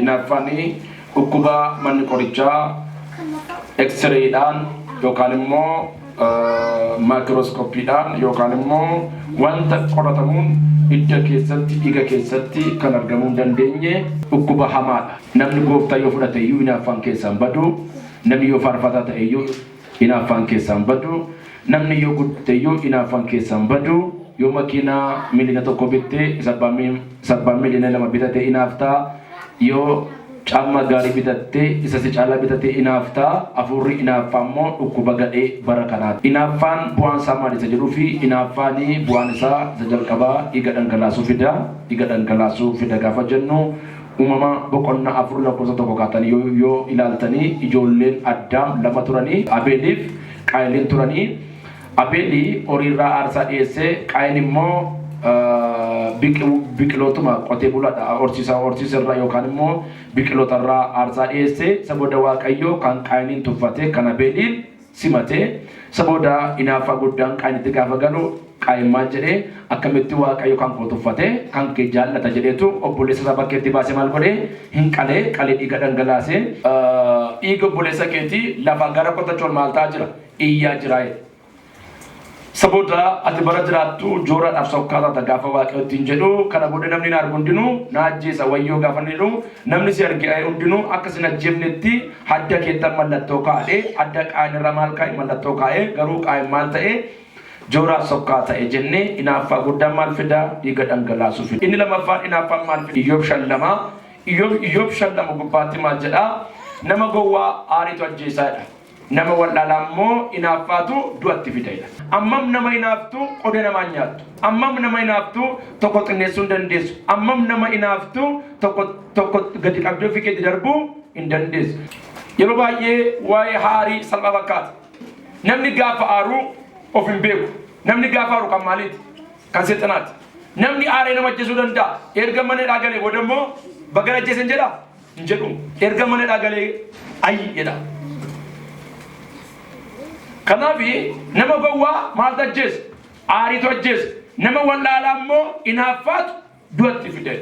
inaaffaanii dhukkuba manni qorichaa X-rayidhaan yookaan immoo microscopiidhaan yookaan immoo wanta qoratamuun idda keessatti dhiiga keessatti kan argamuu dandeenye dhukkuba hamaadha. Namni gooftaa yoo fudhate iyyuu inaaffaan keessaan badu, namni yoo faarfataa ta'e iyyuu inaaffaan keessaan badu, namni yoo guddate iyyuu inaaffaan keessaan badu. Yoo makiinaa miliina tokko bitte sabbaan miliina lama bitate inaaftaa, yoo caammaa gaarii bitatte isa si caalaa bitate inaaftaa, afurri inaaffaa immoo dhukkuba gadhee bara kanaati. Inaaffaan bu'aan isaa maal isa jedhuu fi inaaffaanii bu'aan isaa isa jalqabaa dhiiga dhangalaasuu fida. Dhiiga dhangalaasuu fida gaafa jennu uumama boqonnaa afur lakkoofsa tokko kaatanii yoo ilaaltanii ijoolleen Addaam lama turanii Abeeliif Qaayiliin turanii. Abeeli horiirraa aarsaa dhiyeessee, Qaayin immoo biqilootuma qotee bulaadha horsiisarraa yookaan immoo biqilootarraa aarsaa dhiyeessee sabooda Waaqayyoo kan Qaayiniin tuffate kan Abeeliin simate sabooda inaaffaa guddaan Qaayinitti gaafa galu Qaayin maal jedhee akkamitti Waaqayyo kan koo tuffate kan kee jaallata jedheetu obboleessa isaa bakkeetti baasee maal godhee hin qalee dhiiga dhangalaasee dhiiga obboleessa keetii lafa gara qotachuun maal ta'aa jira iyyaa jira. Sabooda ati bara jiraattu jooraadhaaf sokkaataata gaafa Waaqayyootiin jedhu kana booda namni na argu hundinuu na ajjeesa wayyoo gaafa jedhu namni si arge hundinuu akka sin ajjeefnetti hadda keettan mallattoo kaa'ee adda Qaayinirra maal kaa'e mallattoo kaa'ee garuu Qaayin maal ta'e jooraaf sokkaa ta'e jennee inaaffaa guddaan maal fida dhiiga dhangalaasuu fida. Inni lammaffaan inaaffaan maal fida Iyyoob 5 Iyyoob 5 gubbaatti maal jedha nama gowwaa aariitu ajjeesaadha. Nama wallaalaa immoo inaaffaatu du'atti fidedha. Ammam nama inaaftu qoda namaa nyaattu. Ammam nama inaaftu tokko xinneessuu hin dandeessu. Ammam nama inaaftu tokko gadi qabdee ofii keetti darbuu hin dandeessu. Yeroo baay'ee waa'ee haarii salphaa fakkaata. Namni gaafa aaruu of hin beeku. Namni gaafa aaruu kan maaliiti? Kan seexanaati. Namni aaree nama ajjeesuu danda'a. Erga mana dhaagalee booda immoo bagana ajjeesan jedha hin jedhu. Erga mana dhaagalee ayyi jedha. Kanaafi nama gowwaa maaltu ajjeesa? Aariitu ajjeesa. Nama wallaalaa immoo inaaffaatu du'atti fide.